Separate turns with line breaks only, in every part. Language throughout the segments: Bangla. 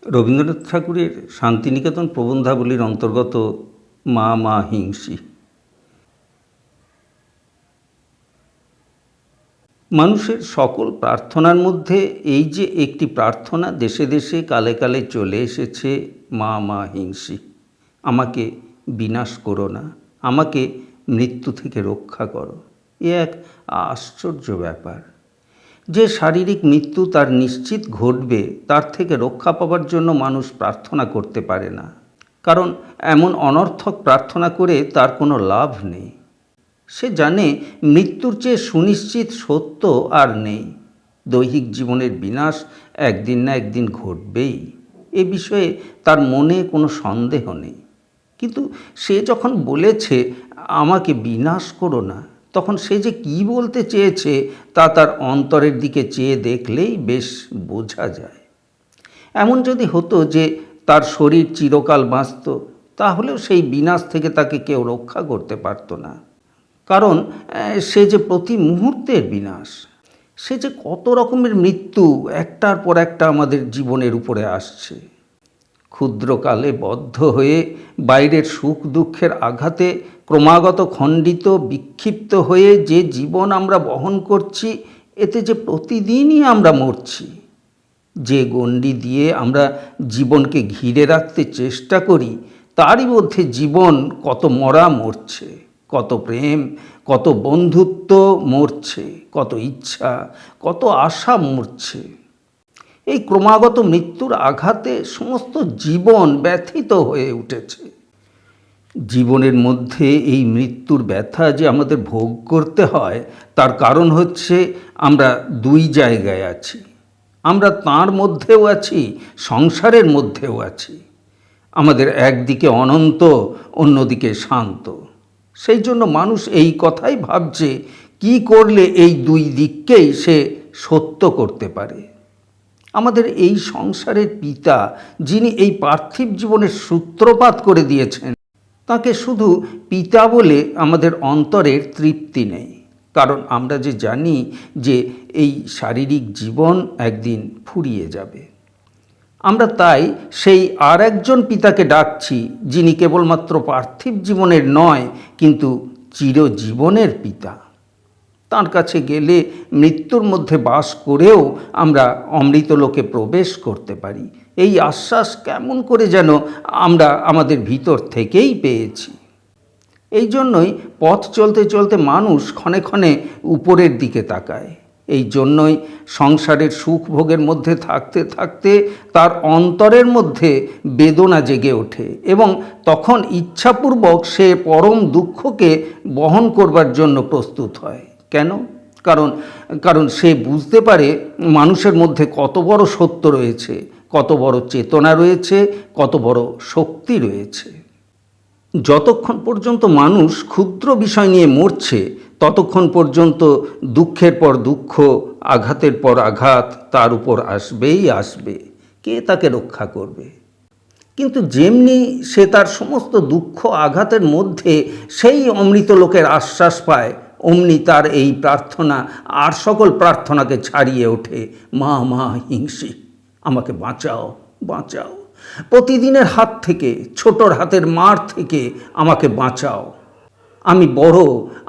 রবীন্দ্রনাথ ঠাকুরের শান্তিনিকেতন প্রবন্ধাবলীর অন্তর্গত মা মা হিংসি। মানুষের সকল প্রার্থনার মধ্যে এই যে একটি প্রার্থনা দেশে দেশে কালে কালে চলে এসেছে, মা মা হিংসি, আমাকে বিনাশ করো না, আমাকে মৃত্যু থেকে রক্ষা করো। এ এক আশ্চর্য ব্যাপার যে শারীরিক মৃত্যু তার নিশ্চিত ঘটবে, তার থেকে রক্ষা পাবার জন্য মানুষ প্রার্থনা করতে পারে না, কারণ এমন অনর্থক প্রার্থনা করে তার কোনো লাভ নেই। সে জানে মৃত্যুর চেয়ে সুনিশ্চিত সত্য আর নেই। দৈহিক জীবনের বিনাশ একদিন না একদিন ঘটবেই, এ বিষয়ে তার মনে কোনো সন্দেহ নেই। কিন্তু সে যখন বলেছে আমাকে বিনাশ করো না, তখন সে যে কী বলতে চেয়েছে তা তার অন্তরের দিকে চেয়ে দেখলেই বেশ বোঝা যায়। এমন যদি হতো যে তার শরীর চিরকাল বাঁচত, তাহলেও সেই বিনাশ থেকে তাকে কেউ রক্ষা করতে পারত না, কারণ সে যে প্রতি মুহূর্তের বিনাশ। সে যে কত রকমের মৃত্যু একটার পর একটা আমাদের জীবনের উপরে আসছে। ক্ষুদ্রকালে বদ্ধ হয়ে বাইরের সুখ দুঃখের আঘাতে ক্রমাগত খণ্ডিত বিক্ষিপ্ত হয়ে যে জীবন আমরা বহন করছি, এতে যে প্রতিদিনই আমরা মরছি। যে গণ্ডি দিয়ে আমরা জীবনকে ঘিরে রাখতে চেষ্টা করি, তারই মধ্যে জীবন কত মরা মরছে, কত প্রেম, কত বন্ধুত্ব মরছে, কত ইচ্ছা, কত আশা মরছে। এই ক্রমাগত মৃত্যুর আঘাতে সমস্ত জীবন ব্যথিত হয়ে উঠেছে। জীবনের মধ্যে এই মৃত্যুর ব্যথা যে আমাদের ভোগ করতে হয়, তার কারণ হচ্ছে আমরা দুই জায়গায় আছি। আমরা তার মধ্যেও আছি, সংসারের মধ্যেও আছি। আমাদের একদিকে অনন্ত, অন্যদিকে শান্ত। সেই জন্য মানুষ এই কথাই ভাবছে, কি করলে এই দুই দিককেই সে সত্য করতে পারে। আমাদের এই সংসারের পিতা, যিনি এই পার্থিব জীবনের সূত্রপাত করে দিয়েছেন, তাকে শুধু পিতা বলে আমাদের অন্তরের তৃপ্তি নেই, কারণ আমরা যে জানি যে এই শারীরিক জীবন একদিন ফুরিয়ে যাবে। আমরা তাই সেই আর একজন পিতাকে ডাকছি, যিনি কেবলমাত্র পার্থিব জীবনের নয়, কিন্তু চিরজীবনের পিতা। তাঁর কাছে গেলে মৃত্যুর মধ্যে বাস করেও আমরা অমৃতলোকে প্রবেশ করতে পারি, এই আশ্বাস কেমন করে যেন আমরা আমাদের ভিতর থেকেই পেয়েছি। এই জন্যই পথ চলতে চলতে মানুষ ক্ষণে ক্ষণে উপরের দিকে তাকায়। এই জন্যই সংসারের সুখ ভোগের মধ্যে থাকতে থাকতে তার অন্তরের মধ্যে বেদনা জেগে ওঠে, এবং তখন ইচ্ছাপূর্বক সে পরম দুঃখকে বহন করবার জন্য প্রস্তুত হয়। কেন? কারণ সে বুঝতে পারে মানুষের মধ্যে কত বড় সত্য রয়েছে, কত বড় চেতনা রয়েছে, কত বড় শক্তি রয়েছে। যতক্ষণ পর্যন্ত মানুষ ক্ষুদ্র বিষয় নিয়ে মরছে, ততক্ষণ পর্যন্ত দুঃখের পর দুঃখ, আঘাতের পর আঘাত তার উপর আসবেই আসবে। কে তাকে রক্ষা করবে? কিন্তু যেমনি সে তার সমস্ত দুঃখ আঘাতের মধ্যে সেই অমৃত লোকের আশ্বাস পায়, অমনি তার এই প্রার্থনা আর সকল প্রার্থনাকে ছাড়িয়ে ওঠে, মা মা হিংসি, আমাকে বাঁচাও, বাঁচাও। প্রতিদিনের হাত থেকে, ছোটর হাতের মার থেকে আমাকে বাঁচাও। আমি বড়,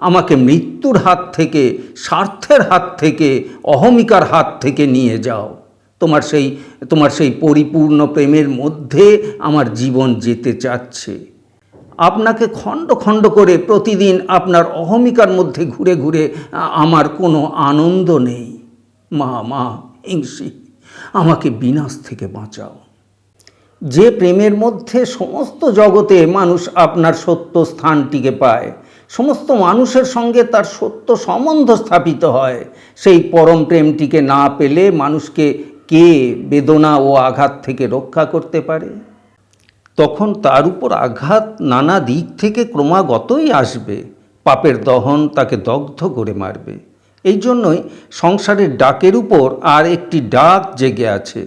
আমাকে মৃত্যুর হাত থেকে, স্বার্থের হাত থেকে, অহমিকার হাত থেকে নিয়ে যাও। তোমার সেই পরিপূর্ণ প্রেমের মধ্যে আমার জীবন যেতে চাচ্ছে। আপনাকে খণ্ড খণ্ড করে প্রতিদিন আপনার অহমিকার মধ্যে ঘুরে ঘুরে আমার কোনো আনন্দ নেই। মা মা হিংসি, আমাকে বিনাশ থেকে বাঁচাও। যে প্রেমের মধ্যে সমস্ত জগতে মানুষ আপনার সত্য স্থানটিকে পায়, সমস্ত মানুষের সঙ্গে তার সত্য সম্বন্ধ স্থাপিত হয়, সেই পরম প্রেমটিকে না পেলে মানুষকে কে বেদনা ও আঘাত থেকে রক্ষা করতে পারে? তখন তার উপর আঘাত নানা দিক থেকে ক্রমাগতই আসবে। পাপের দহন তাকে দগ্ধ করে মারবে। এই জন্যই সংসারের ডাকের উপর আর একটি ডাক জেগে আছে,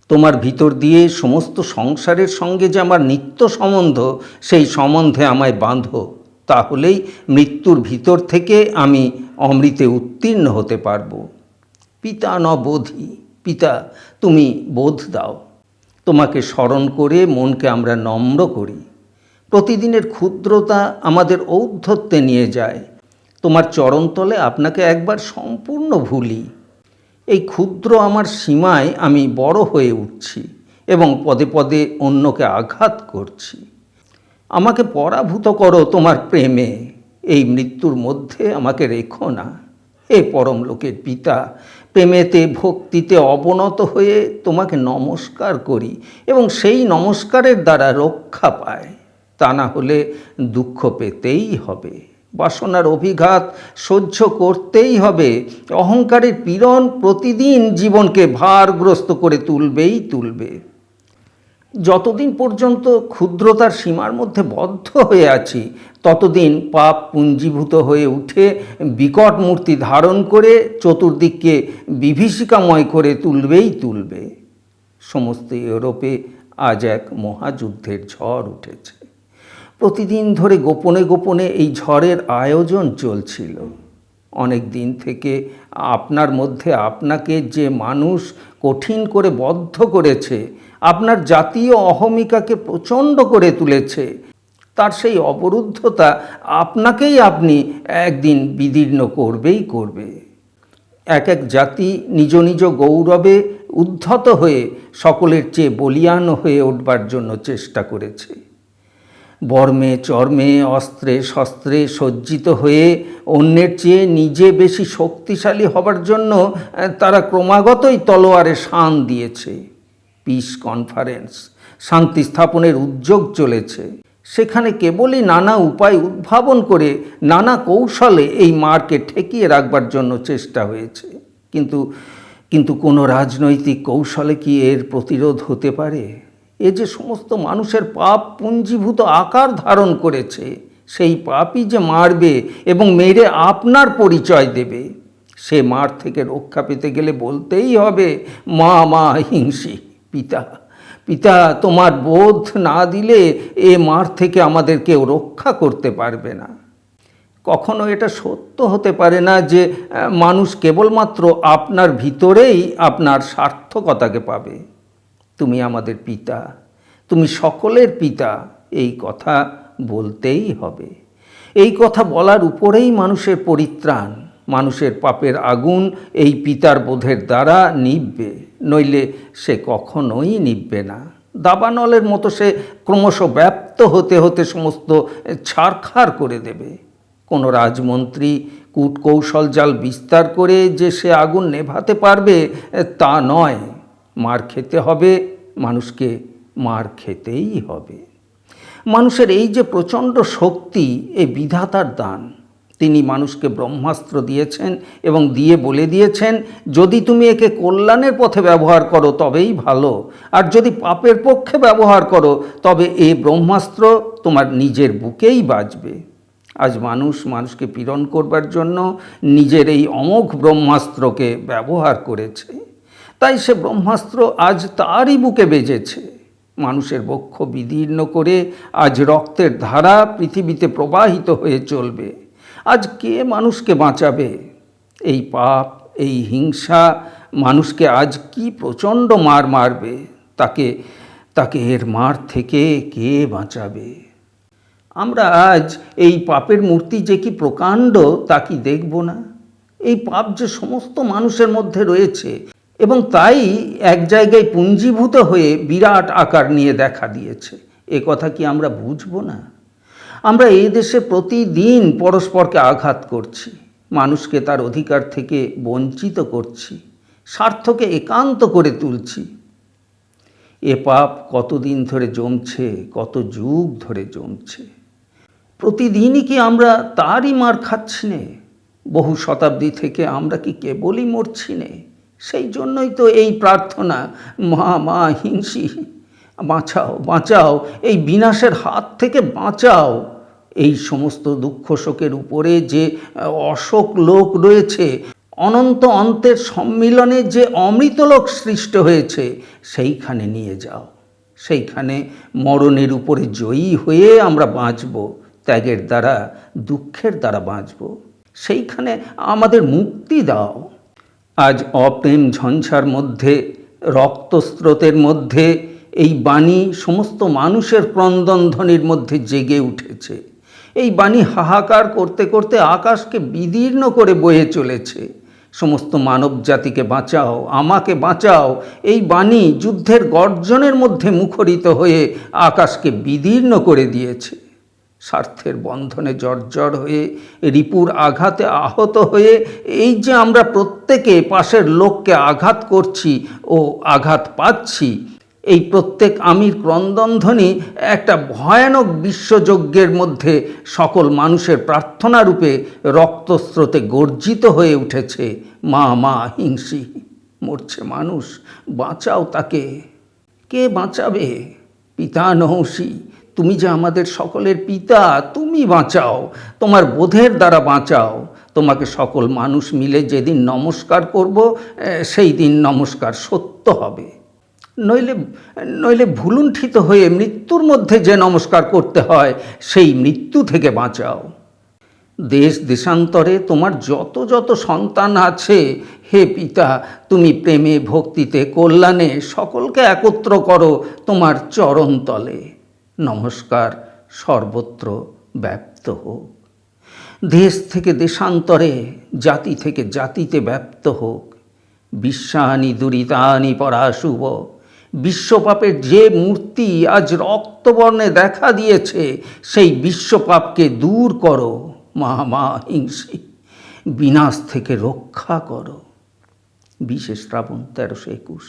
তোমার ভিতর দিয়ে সমস্ত সংসারের সঙ্গে যে আমার নিত্য সম্বন্ধ, সেই সম্বন্ধে আমায় বাঁধো, তাহলেই মৃত্যুর ভিতর থেকে আমি অমৃতে উত্তীর্ণ হতে পারব। পিতা ন বোধি, পিতা তুমি বোধ দাও। তোমাকে স্মরণ করে মনকে আমরা নম্র করি। প্রতিদিনের ক্ষুদ্রতা আমাদের ঔদ্ধত্যে নিয়ে যায়। তোমার চরণতলে আপনাকে একবার সম্পূর্ণ ভুলি। এই ক্ষুদ্র আমার সীমায় আমি বড় হয়ে উঠছি এবং পদে পদে অন্যকে আঘাত করছি। আমাকে পরাভূত করো তোমার প্রেমে, এই মৃত্যুর মধ্যে আমাকে রেখো না। হে পরম লোকের পিতা, প্রেমেতে ভক্তিতে অবনত হয়ে তোমাকে নমস্কার করি এবং সেই নমস্কারের দ্বারা রক্ষা পায়। তা না হলে দুঃখ পেতেই হবে, বাসনার অভিঘাত সহ্য করতেই হবে। অহংকারের পীড়ন প্রতিদিন জীবনকে ভারগ্রস্ত করে তুলবে। যতদিন পর্যন্ত ক্ষুদ্রতার সীমার মধ্যে বদ্ধ হয়ে আছি, ততদিন পাপ পুঞ্জীভূত হয়ে উঠে বিকট মূর্তি ধারণ করে চতুর্দিককে বিভীষিকাময় করে তুলবে। সমস্ত ইউরোপে আজ এক মহাযুদ্ধের ঝড় উঠেছে। প্রতিদিন ধরে গোপনে গোপনে এই ঝড়ের আয়োজন চলছিল। অনেক দিন থেকে আপনার মধ্যে আপনাকে যে মানুষ কঠিন করে বদ্ধ করেছে, আপনার জাতীয় অহমিকাকে প্রচণ্ড করে তুলেছে, তার সেই অবরুদ্ধতা আপনাকেই আপনি একদিন বিদীর্ণ করবে। এক জাতি নিজ নিজ গৌরবে উদ্ধত হয়ে সকলের চেয়ে বলীয়ান হয়ে উঠবার জন্য চেষ্টা করেছে। বর্মে চর্মে অস্ত্রে শস্ত্রে সজ্জিত হয়ে অন্যের চেয়ে নিজে বেশি শক্তিশালী হবার জন্য তারা ক্রমাগতই তলোয়ারে শান দিয়েছে। পিস কনফারেন্স, শান্তি স্থাপনের উদ্যোগ চলেছে। সেখানে কেবলই নানা উপায় উদ্ভাবন করে নানা কৌশলে এই মারকে ঠেকিয়ে রাখবার জন্য চেষ্টা হয়েছে। কিন্তু কোনো রাজনৈতিক কৌশলে কি এর প্রতিরোধ হতে পারে? এ যে সমস্ত মানুষের পাপ পুঞ্জীভূত আকার ধারণ করেছে, সেই পাপই যে মারবে এবং মেরে আপনার পরিচয় দেবে। সে মার থেকে রক্ষা পেতে গেলে বলতেই হবে, মা হিংসী, পিতা তোমার বোধ না দিলে এ মার থেকে আমাদের কেউ রক্ষা করতে পারবে না। কখনো এটা সত্য হতে পারে না যে মানুষ কেবলমাত্র আপনার ভিতরেই আপনার সার্থকতাকে পাবে। তুমি আমাদের পিতা, তুমি সকলের পিতা, এই কথা বলতেই হবে। এই কথা বলার উপরেই মানুষের পরিত্রাণ। মানুষের পাপের আগুন এই পিতার বোধের দ্বারা নিভবে, নইলে সে কখনোই নিভবে না। দাবানলের মতো সে ক্রমশ ব্যাপ্ত হতে হতে সমস্ত ছারখার করে দেবে। কোনো রাজমন্ত্রী কূটকৌশল জাল বিস্তার করে যে সে আগুন নেভাতে পারবে তা নয়। মার খেতে হবে, মানুষকে মার খেতেই হবে। মানুষের এই যে প্রচণ্ড শক্তি, এ বিধাতার দান। তিনি মানুষকে ব্রহ্মাস্ত্র দিয়েছেন এবং দিয়ে বলে দিয়েছেন, যদি তুমি একে কল্যাণের পথে ব্যবহার করো তবেই ভালো, আর যদি পাপের পক্ষে ব্যবহার করো তবে এই ব্রহ্মাস্ত্র তোমার নিজের বুকেই বাজবে। আজ মানুষকে পীড়ন করবার জন্য নিজের এই অমোঘ ব্রহ্মাস্ত্রকে ব্যবহার করেছে। তাই সে ব্রহ্মাস্ত্র আজ তারই বুকে বেজেছে। মানুষের বক্ষ বিদীর্ণ করে আজ রক্তের ধারা পৃথিবীতে প্রবাহিত হয়ে চলবে। আজ কে মানুষকে বাঁচাবে? এই পাপ, এই হিংসা মানুষকে আজ কি প্রচণ্ড মারবে, তাকে এর মার থেকে কে বাঁচাবে? আমরা আজ এই পাপের মূর্তি যে কি প্রকাণ্ড তা কি দেখব না? এই পাপ যে সমস্ত মানুষের মধ্যে রয়েছে এবং তাই এক জায়গায় পুঞ্জীভূত হয়ে বিরাট আকার নিয়ে দেখা দিয়েছে, এ কথা কি আমরা বুঝব না? আমরা এই দেশে প্রতিদিন পরস্পরকে আঘাত করছি, মানুষকে তার অধিকার থেকে বঞ্চিত করছি, স্বার্থকে একান্ত করে তুলছি। এ পাপ কতদিন ধরে জমছে, কত যুগ ধরে জমছে। প্রতিদিনই কি আমরা তারই মার খাচ্ছি নে? বহু শতাব্দী থেকে আমরা কি কেবলই মরছি নে? সেই জন্যই তো এই প্রার্থনা, মা হিংসী, বাঁচাও, এই বিনাশের হাত থেকে বাঁচাও। এই সমস্ত দুঃখ শোকের উপরে যে অশোক লোক রয়েছে, অনন্ত অন্তের সম্মিলনে যে অমৃতলোক সৃষ্ট হয়েছে, সেইখানে নিয়ে যাও। সেইখানে মরণের উপরে জয়ী হয়ে আমরা বাঁচব, ত্যাগের দ্বারা, দুঃখের দ্বারা বাঁচব। সেইখানে আমাদের মুক্তি দাও। আজ অপ্রেম ঝঞ্ঝার মধ্যে, রক্তস্রোতের মধ্যে এই বাণী সমস্ত মানুষের ক্রন্দনধ্বনির মধ্যে জেগে উঠেছে। এই বাণী হাহাকার করতে করতে আকাশকে বিদীর্ণ করে বয়ে চলেছে। সমস্ত মানব জাতিকে বাঁচাও, আমাকে বাঁচাও, এই বাণী যুদ্ধের গর্জনের মধ্যে মুখরিত হয়ে আকাশকে বিদীর্ণ করে দিয়েছে। স্বার্থের বন্ধনে জর্জর হয়ে, রিপুর আঘাতে আহত হয়ে এই যে আমরা প্রত্যেকে পাশের লোককে আঘাত করছি ও আঘাত পাচ্ছি, এই প্রত্যেক আমির ক্রন্দনধ্বনি একটা ভয়ানক বিশ্বযজ্ঞের মধ্যে সকল মানুষের প্রার্থনারূপে রক্তস্রোতে গর্জিত হয়ে উঠেছে। মা মা হিংসি, মরছে মানুষ, বাঁচাও তাকে। কে বাঁচাবে? পিতা নহসি, তুমি যে আমাদের সকলের পিতা, তুমি বাঁচাও, তোমার বোধের দ্বারা বাঁচাও। তোমাকে সকল মানুষ মিলে যেদিন নমস্কার করব, সেই দিন নমস্কার সত্য হবে। নইলে ভুলুণ্ঠিত হয়ে মৃত্যুর মধ্যে যে নমস্কার করতে হয়, সেই মৃত্যু থেকে বাঁচাও। দেশ দেশান্তরে তোমার যত যত সন্তান আছে, হে পিতা, তুমি প্রেমে ভক্তিতে কল্যাণে সকলকে একত্র করো তোমার চরণতলে। নমস্কার সর্বত্র ব্যাপ্ত হোক। দেশ থেকে দেশান্তরে, জাতি থেকে জাতিতে ব্যাপ্ত হোক। বিশ্বানি দুরিতানি পরাশুভ, বিশ্বপাপের যে মূর্তি আজ রক্তবর্ণে দেখা দিয়েছে, সেই বিশ্বপাপকে দূর করো। মা মা হিংসি, বিনাশ থেকে রক্ষা করো। 20 শ্রাবণ 1321।